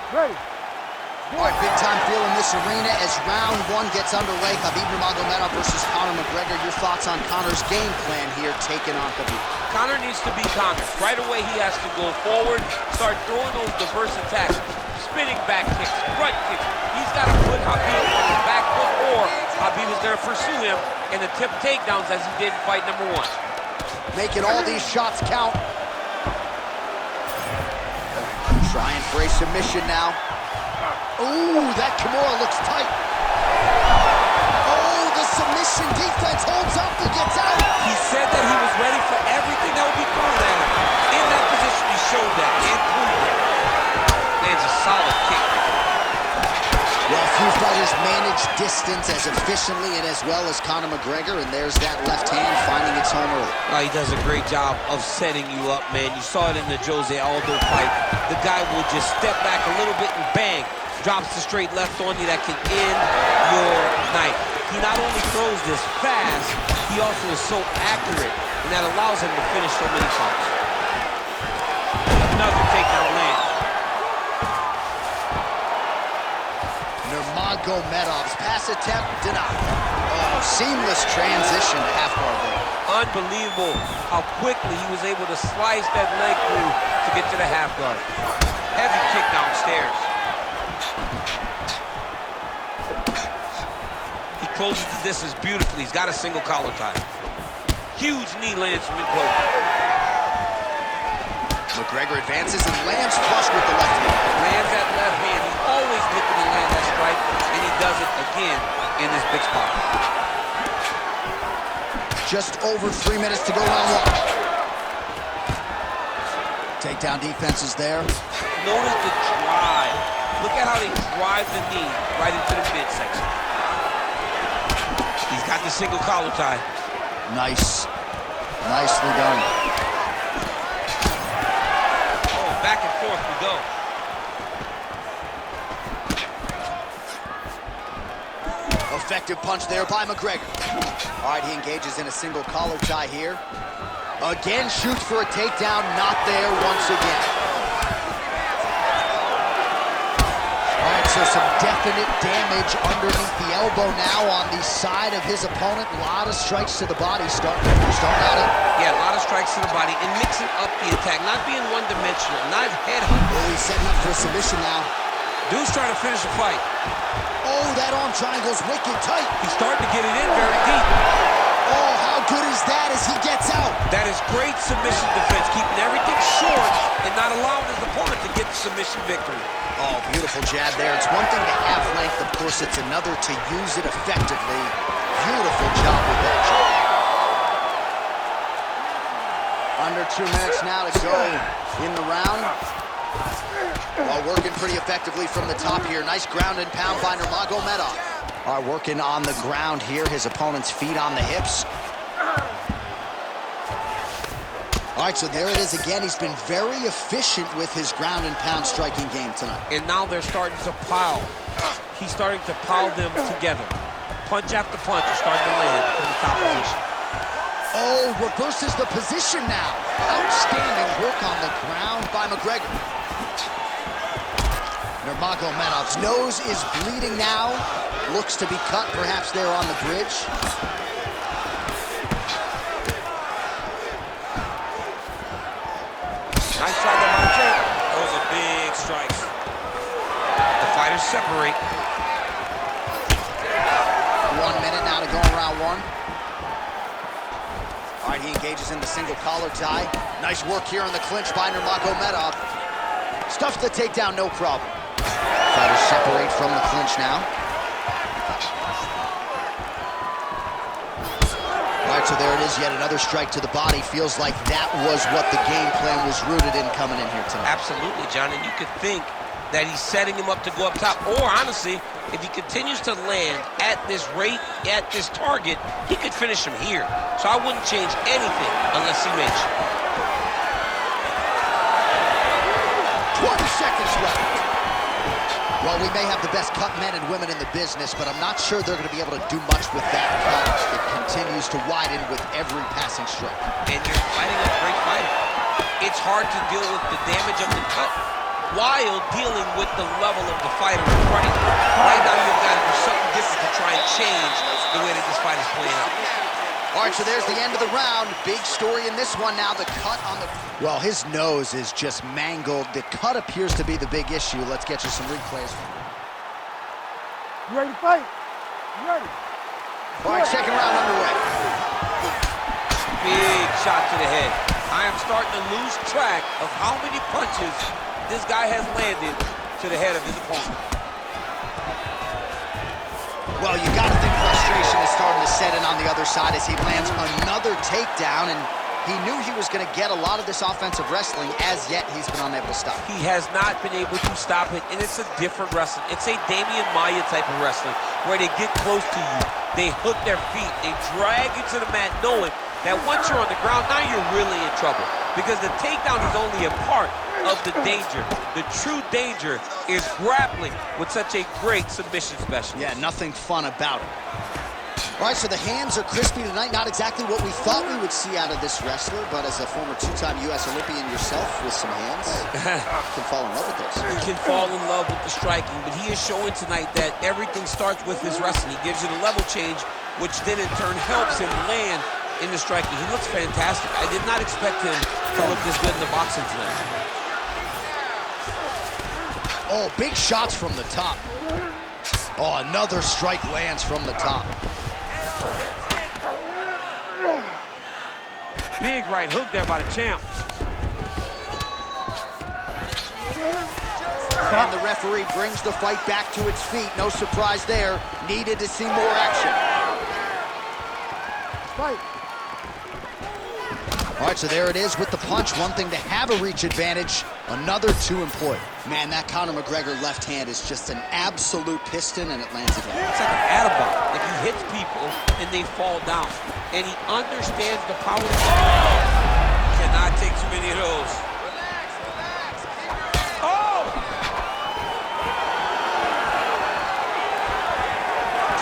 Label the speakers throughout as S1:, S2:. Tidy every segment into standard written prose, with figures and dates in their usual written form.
S1: All right, big time feel in this arena as round one gets underway. Khabib Nurmagomedov versus Conor McGregor. Your thoughts on Conor's game plan here, taking on Khabib?
S2: Conor needs to be Conor. Right away, he has to go forward, start throwing those diverse attacks, spinning back kicks, front kicks. He's got to put Khabib on his back foot, or Khabib is there to pursue him and attempt takedowns as he did in fight number one.
S1: Making all these shots count. Trying for a submission now. Ooh, that Kimura looks tight. Oh, the submission defense holds up, he gets out.
S2: He said that he was ready for everything that would be thrown at him. In that position, he showed that and proved it. Lands a solid kick.
S1: Well, few fighters manage distance as efficiently and as well as Conor McGregor, and there's that left hand finding its home early.
S2: He does a great job of setting you up, man. You saw it in the Jose Aldo fight. The guy will just step back a little bit and bang. Drops the straight left on you that can end your night. He not only throws this fast, he also is so accurate, and that allows him to finish so many fights. Another takedown land.
S1: Nurmagomedov's pass attempt denied. Oh, seamless transition to half guard there.
S2: Unbelievable how quickly he was able to slice that leg through to get to the half guard. Heavy kick downstairs. Closes the distance beautifully. He's got a single collar tie. Huge knee lands from mid-close.
S1: McGregor advances and lands flush with the left hand.
S2: Lands that left hand. He's always looking to land that strike, and he does it again in this big spot.
S1: Just over 3 minutes to go round one. Takedown defense is there.
S2: Notice the drive. Look at how they drive the knee right into the midsection. He's got the single collar tie.
S1: Nice. Nicely done.
S2: Oh, back and forth we go.
S1: Effective punch there by McGregor. All right, he engages in a single collar tie here. Again, shoots for a takedown. Not there once again. So some definite damage underneath the elbow now on the side of his opponent. A lot of strikes to the body starting out it.
S2: Yeah, a lot of strikes to the body and mixing up the attack, not being one-dimensional, not headhunting.
S1: Oh, he's setting up for a submission now.
S2: Dude's trying to finish the fight.
S1: Oh, that arm triangle's wicked tight.
S2: He's starting to get it in very deep.
S1: Oh, how good is that as he gets out?
S2: That is great submission defense, keeping everything short and not allowing his opponent to get the submission victory.
S1: Oh, beautiful jab there. It's one thing to have length, of course, it's another to use it effectively. Beautiful job with that jab. Under 2 minutes now to go in the round. While working pretty effectively from the top here. Nice ground and pound by Nurmagomedov. All right, working on the ground here. His opponent's feet on the hips. All right, so there it is again. He's been very efficient with his ground and pound striking game tonight.
S2: And now they're starting to pile. He's starting to pile them together. Punch after punch is starting to land from the top position.
S1: Oh, reverses the position now. Outstanding work on the ground by McGregor. Nurmagomedov's nose is bleeding now. Looks to be cut, perhaps there on the bridge.
S2: Nice shot to Monte. Those are big strikes. The fighters separate.
S1: 1 minute now to go in round one. All right, he engages in the single collar tie. Nice work here on the clinch by Nurmagomedov. Stuffs the takedown, no problem. Fighters separate from the clinch now. All right, so there it is, yet another strike to the body. Feels like that was what the game plan was rooted in coming in here tonight.
S2: Absolutely, John, and you could think that he's setting him up to go up top. Or, honestly, if he continues to land at this rate, at this target, he could finish him here. So I wouldn't change anything unless he makes it.
S1: 20 seconds left. Well, we may have the best cut men and women in the business, but I'm not sure they're going to be able to do much with that cut. It continues to widen with every passing strike.
S2: And you're fighting a great fighter. It's hard to deal with the damage of the cut while dealing with the level of the fighter in front of you. Right now, you've got to do something different to try and change the way that this fight is playing out.
S1: All right, so there's the end of the round. Big story in this one now, the cut on the... Well, his nose is just mangled. The cut appears to be the big issue. Let's get you some replays.
S3: You ready to fight? You ready?
S1: All right, second round underway.
S2: Big shot to the head. I am starting to lose track of how many punches this guy has landed to the head of his opponent.
S1: Well, you got to think frustration is starting to set in on the other side as he lands another takedown, and he knew he was going to get a lot of this offensive wrestling. As yet, he's been unable to stop.
S2: He has not been able to stop it, and it's a different wrestling. It's a Damian Maia type of wrestling where they get close to you, they hook their feet, they drag you to the mat knowing that once you're on the ground, now you're really in trouble because the takedown is only a part of the danger. The true danger is grappling with such a great submission specialist.
S1: Yeah, nothing fun about it. All right, so the hands are crispy tonight. Not exactly what we thought we would see out of this wrestler, but as a former two-time U.S. Olympian yourself with some hands, can fall in love with this.
S2: He can fall in love with the striking, but he is showing tonight that everything starts with his wrestling. He gives you the level change, which then in turn helps him land in the striking. He looks fantastic. I did not expect him to look this good in the boxing tonight.
S1: Oh, big shots from the top. Oh, another strike lands from the top.
S2: Big right hook there by the champ.
S1: And the referee brings the fight back to its feet. No surprise there. Needed to see more action.
S3: Fight.
S1: All right, so there it is with the punch. One thing to have a reach advantage, another to employ. Man, that Conor McGregor left hand is just an absolute piston, and it lands again.
S2: It's like an Atabot. Like he hits people and they fall down. And he understands the power of the cannot take too many of those. Oh!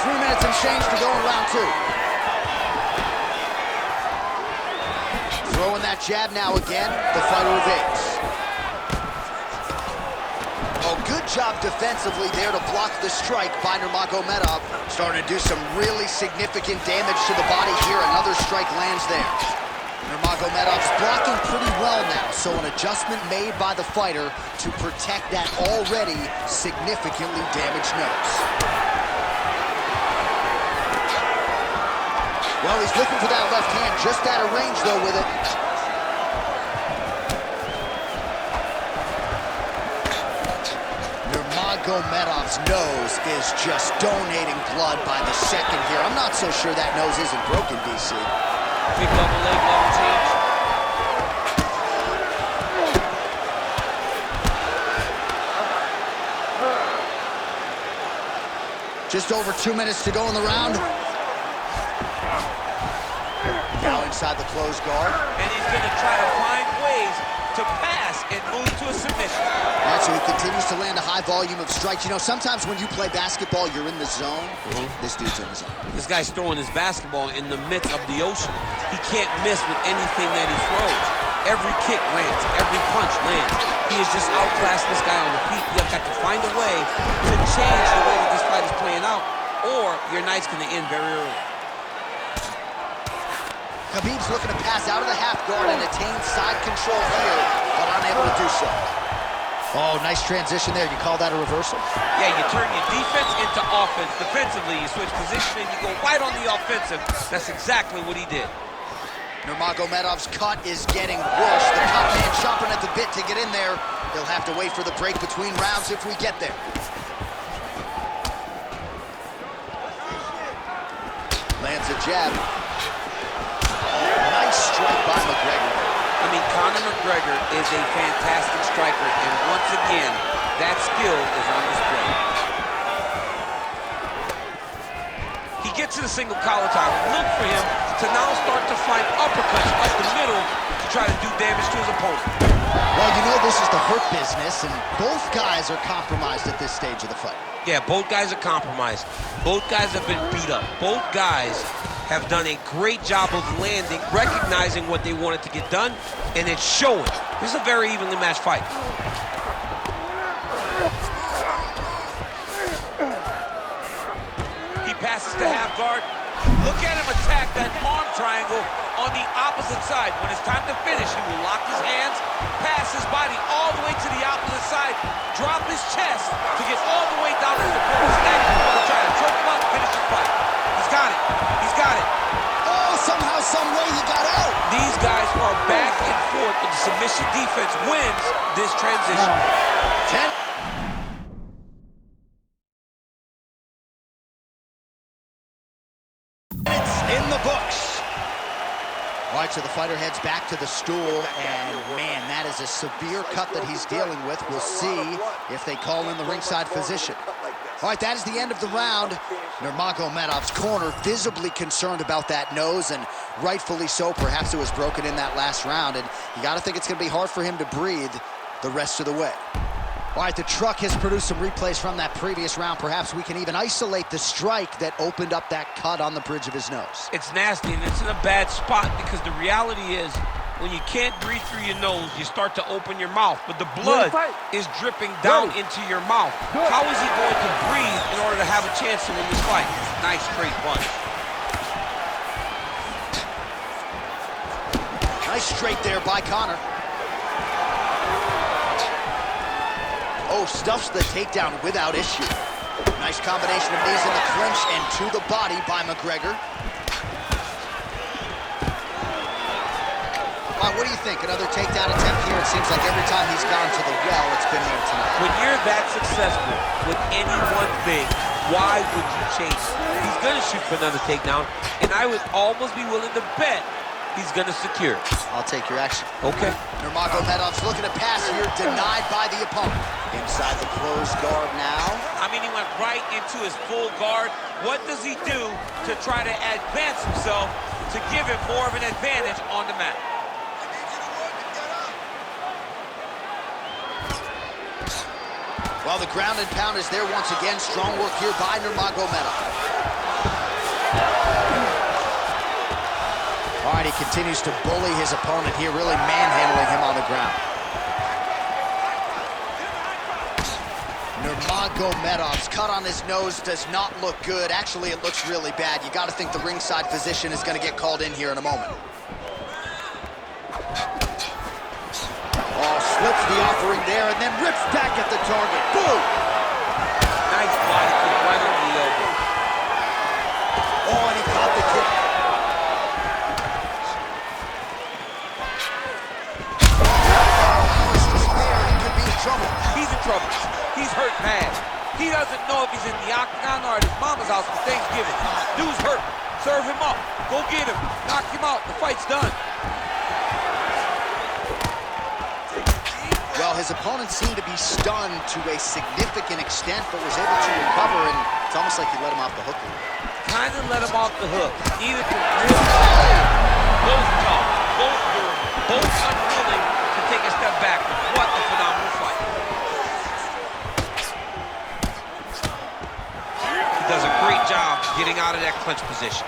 S1: 3 minutes and change to go in round two. Throwing that jab now again, the fighter evades. Oh, good job defensively there to block the strike by Nurmagomedov. Starting to do some really significant damage to the body here. Another strike lands there. Nurmagomedov's blocking pretty well now, so an adjustment made by the fighter to protect that already significantly damaged nose. Well, he's looking for that left hand, just out of range, though, with it. Nurmagomedov's nose is just donating blood by the second here. I'm not so sure that nose isn't broken, DC.
S2: Big double leg, level change.
S1: Just over 2 minutes to go in the round. Now inside the closed guard.
S2: And he's going to try to find ways to pass and move to a submission.
S1: All right, so he continues to land a high volume of strikes. You know, sometimes when you play basketball, you're in the zone. This dude's in the zone.
S2: This guy's throwing his basketball in the midst of the ocean. He can't miss with anything that he throws. Every kick lands, every punch lands. He has just outclassed this guy on the feet. You've got to find a way to change the way that this fight is playing out, or your night's going to end very early.
S1: Khabib's looking to pass out of the half guard and attain side control here, but unable to do so. Oh, nice transition there. You call that a reversal?
S2: Yeah, you turn your defense into offense. Defensively, you switch position and you go right on the offensive. That's exactly what he did.
S1: Nurmagomedov's cut is getting worse. The top man chomping at the bit to get in there. He'll have to wait for the break between rounds if we get there. Lands a jab. Nice strike by McGregor.
S2: I mean, Conor McGregor is a fantastic striker, and once again, that skill is on display. He gets to the single collar tie. Look for him to now start to find uppercuts up the middle to try to do damage to his opponent.
S1: Well, you know this is the hurt business, and both guys are compromised at this stage of the fight.
S2: Yeah, both guys are compromised. Both guys have been beat up. Both guys have done a great job of landing, recognizing what they wanted to get done, and it's showing. This is a very evenly matched fight. the half guard. Look at him attack that arm triangle on the opposite side. When it's time to finish, he will lock his hands, pass his body all the way to the opposite side, drop his chest to get all the way down to his opponent's neck to try to choke him out and finish his fight. He's got it. He's got it.
S1: Oh, somehow, some way he got out.
S2: These guys are back and forth, and the submission defense wins this transition.
S1: 10. In the books. All right, so the fighter heads back to the stool, and man, that is a severe cut that he's dealing with. We'll see if they call in the ringside physician. All right, that is the end of the round. Nurmagomedov's corner visibly concerned about that nose, and rightfully so. Perhaps it was broken in that last round, and you got to think it's going to be hard for him to breathe the rest of the way. All right, the truck has produced some replays from that previous round. Perhaps we can even isolate the strike that opened up that cut on the bridge of his nose.
S2: It's nasty, and it's in a bad spot because the reality is when you can't breathe through your nose, you start to open your mouth, but the blood is dripping down into your mouth. How is he going to breathe in order to have a chance to win this fight? Nice straight punch.
S1: Nice straight there by Conor. Oh, stuffs the takedown without issue. Nice combination of knees in the clinch and to the body by McGregor. What do you think? Another takedown attempt here? It seems like every time he's gone to the well, it's been there tonight.
S2: When you're that successful with any one thing, why would you change? He's going to shoot for another takedown, and I would almost be willing to bet he's going to secure.
S1: I'll take your action.
S2: Okay.
S1: Nurmagomedov's looking to pass here, denied by the opponent. Inside the closed guard now.
S2: I mean, he went right into his full guard. What does he do to try to advance himself to give him more of an advantage on the mat?
S1: Well, the ground and pound is there once again. Strong work here by Nurmagomedov. All right, he continues to bully his opponent here, really manhandling him on the ground. Nurmagomedov's cut on his nose does not look good. Actually, it looks really bad. You got to think the ringside physician is going to get called in here in a moment. Oh, slips the offering there and then rips back at the target. Boom!
S2: Nice body kick right over the elbow.
S1: Oh, and he caught the kick.
S2: He's in trouble. He's hurt bad. He doesn't know if he's in the octagon or at his mama's house for Thanksgiving. Dude's hurt. Serve him up. Go get him. Knock him out. The fight's done.
S1: Well, his opponent seemed to be stunned to a significant extent, but was able to recover, and it's almost like he let him off the hook.
S2: Kind of let him off the hook. Neither can really. Both tough. Both good. Both unwilling to take a step back. What a phenomenal fight. He does a great job getting out of that clinch position.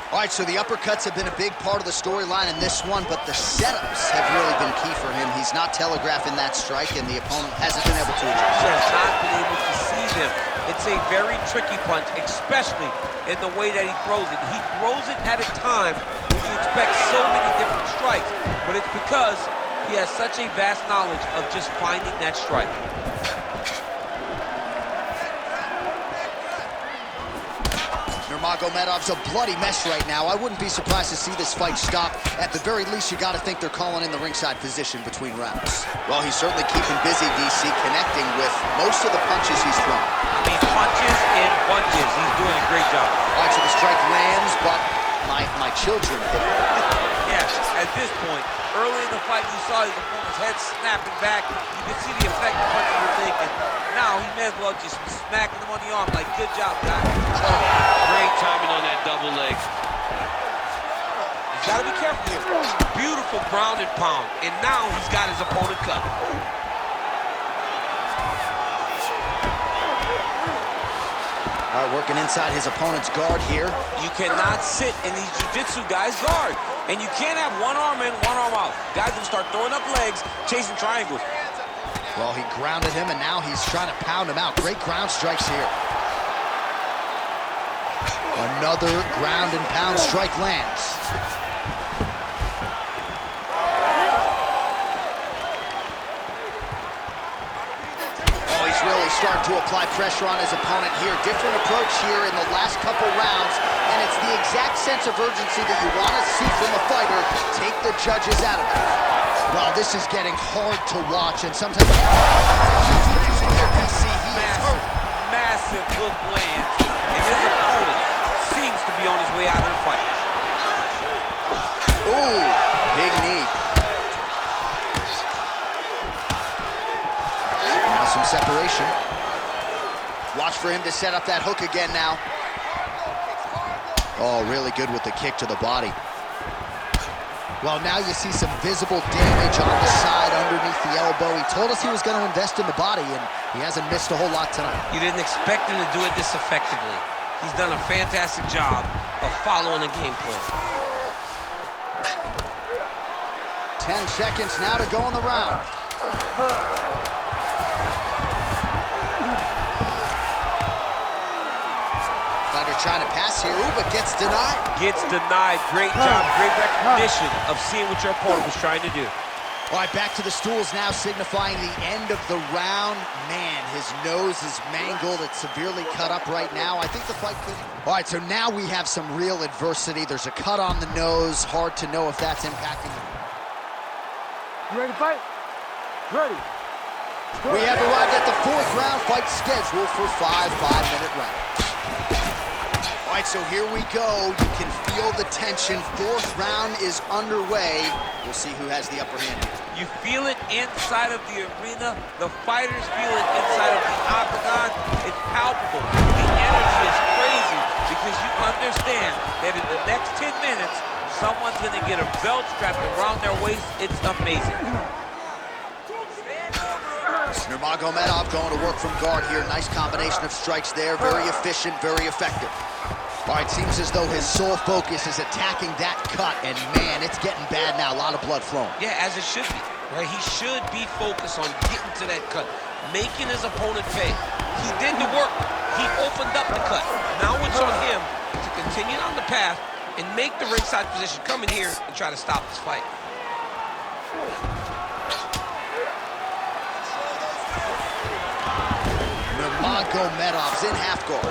S1: All right, so the uppercuts have been a big part of the storyline in this one, but the setups have really been key for him. He's not telegraphing that strike, and the opponent hasn't been able to adjust.
S2: He has not been able to see them. It's a very tricky punch, especially in the way that he throws it. He throws it at a time when you expect so many different strikes, but it's because he has such a vast knowledge of just finding that strike.
S1: Nurmagomedov's a bloody mess right now. I wouldn't be surprised to see this fight stop. At the very least, you got to think they're calling in the ringside physician between rounds. Well, he's certainly keeping busy, DC, connecting with most of the punches he's thrown.
S2: I mean, punches and bunches. He's doing a great job.
S1: All right, so the strike lands, but my children hit it.
S2: Yes, at this point, early in the fight, you saw his opponent's head snapping back. You could see the effect the punches were taking. Now, he may as well just be smacking him on the arm like, good job, guy.
S4: Great timing on that double leg.
S2: He's got to be careful here. Beautiful ground and pound. And now he's got his opponent cut.
S1: All right, working inside his opponent's guard here.
S2: You cannot sit in these jiu-jitsu guys' guard. And you can't have one arm in, one arm out. Guys will start throwing up legs, chasing triangles.
S1: Well, he grounded him, and now he's trying to pound him out. Great ground strikes here. Another ground and pound strike lands. Oh, he's really starting to apply pressure on his opponent here. Different approach here in the last couple rounds, and it's the exact sense of urgency that you want to see from a fighter. Take the judges out of it. Well, this is getting hard to watch, and sometimes...
S2: Massive hook lands, and his opponent seems to be on his way out of the fight.
S1: Ooh, big knee. Now some separation. Watch for him to set up that hook again now. Oh, really good with the kick to the body. Well, now you see some visible damage on the side underneath the elbow. He told us he was going to invest in the body, and he hasn't missed a whole lot tonight.
S2: You didn't expect him to do it this effectively. He's done a fantastic job of following the game plan.
S1: 10 seconds now to go in the round. Fighter trying to pass here, ooh, but gets denied.
S2: Gets denied. Great job, great recognition of seeing what your opponent was trying to do.
S1: All right, back to the stools now, signifying the end of the round. Man, his nose is mangled. It's severely cut up right now. I think the fight could... All right, so now we have some real adversity. There's a cut on the nose. Hard to know if that's impacting him.
S3: You ready to fight? Ready.
S1: We have arrived at the 4th round fight scheduled for 5 5-minute rounds. All right, so here we go. You can feel the tension. 4th round is underway. We'll see who has the upper hand here.
S2: You feel it inside of the arena. The fighters feel it inside of the octagon. It's palpable. The energy is crazy because you understand that in the next 10 minutes, someone's going to get a belt strapped around their waist. It's amazing.
S1: Nurmagomedov going to work from guard here. Nice combination of strikes there. Very efficient, very effective. All right, seems as though his sole focus is attacking that cut, and man, it's getting bad now. A lot of blood flowing.
S2: Yeah, as it should be. Right? He should be focused on getting to that cut, making his opponent pay. He did the work. He opened up the cut. Now it's on him to continue on the path and make the ringside position, come in here and try to stop this fight.
S1: Nurmagomedov's in half guard.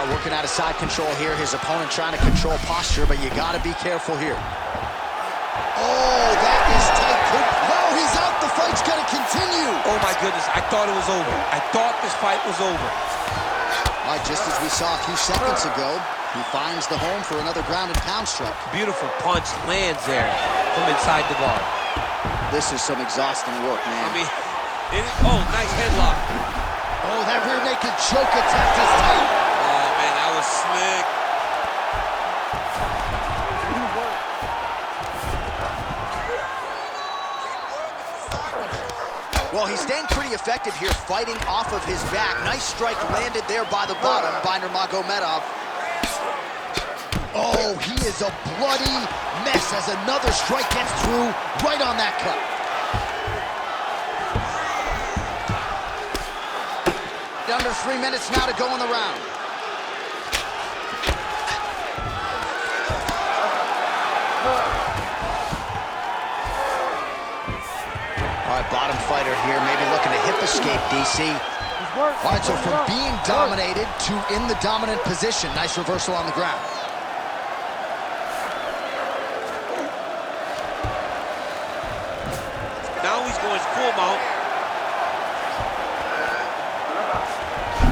S1: Working out of side control here. His opponent trying to control posture, but you got to be careful here. Oh, that is tight. Oh, he's out. The fight's going to continue.
S2: Oh, my goodness. I thought it was over. I thought this fight was over.
S1: All right, just as we saw a few seconds ago, he finds the home for another ground and pound strike.
S2: Beautiful punch lands there from inside the guard.
S1: This is some exhausting work, man.
S2: I mean, oh, nice headlock.
S1: Oh, that rear naked choke attack is tight.
S2: Oh, man, that was slick.
S1: Well, he's staying pretty effective here, fighting off of his back. Nice strike landed there by the bottom by Nurmagomedov. Oh, he is a bloody mess as another strike gets through right on that cut. Under 3 minutes now to go in the round. All right, bottom fighter here, maybe looking to hip escape, DC. All right, so from being dominated to in the dominant position. Nice reversal on the ground.
S2: Now he's going full mount.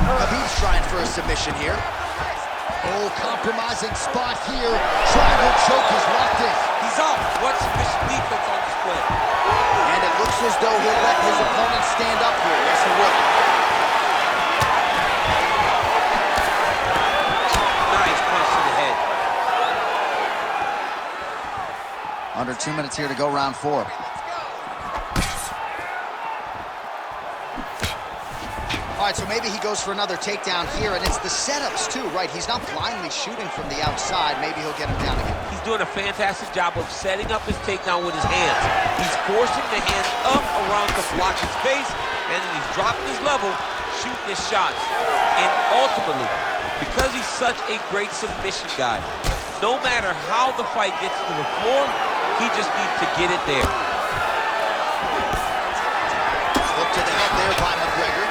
S1: Khabib's trying for a submission here. Oh, compromising spot here. Triangle choke is locked in.
S2: He's up. What's submission defense on display?
S1: And it looks as though he'll let his opponent stand up here. Yes, he will.
S2: Nice punch to the head.
S1: Under 2 minutes here to go, round 4. All All right, so maybe he goes for another takedown here, and it's the setups too, right? He's not blindly shooting from the outside. Maybe he'll get him down again.
S2: He's doing a fantastic job of setting up his takedown with his hands. He's forcing the hands up around to block his face, and then he's dropping his level, shooting his shots. And ultimately, because he's such a great submission guy, no matter how the fight gets to the floor, he just needs to get it there.
S1: Hook to the head there by McGregor.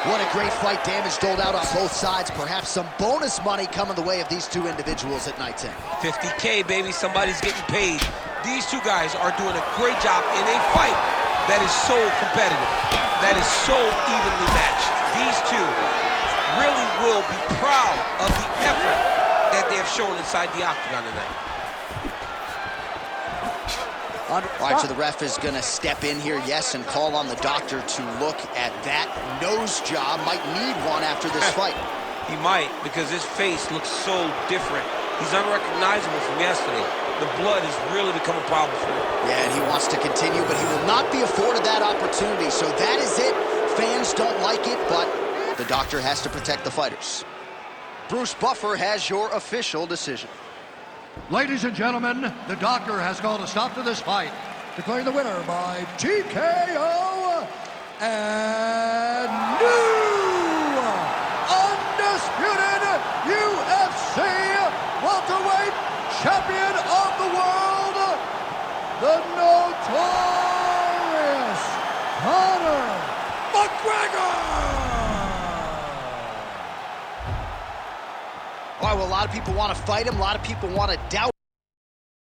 S1: What a great fight. Damage doled out on both sides. Perhaps some bonus money coming the way of these two individuals at night 10.
S2: 50K, baby. Somebody's getting paid. These two guys are doing a great job in a fight that is so competitive, that is so evenly matched. These two really will be proud of the effort that they have shown inside the octagon tonight.
S1: All right, so the ref is going to step in here, yes, and call on the doctor to look at that nose job. Might need one after this fight.
S2: He might, because his face looks so different. He's unrecognizable from yesterday. The blood has really become a problem for him.
S1: Yeah, and he wants to continue, but he will not be afforded that opportunity. So that is it. Fans don't like it, but the doctor has to protect the fighters. Bruce Buffer has your official decision.
S5: Ladies and gentlemen, the doctor has called a stop to this fight,
S3: Declaring the winner by TKO and new undisputed UFC welterweight champion of the world, the notorious Conor McGregor!
S1: All right, well, a lot of people want to fight him. A lot of people want to doubt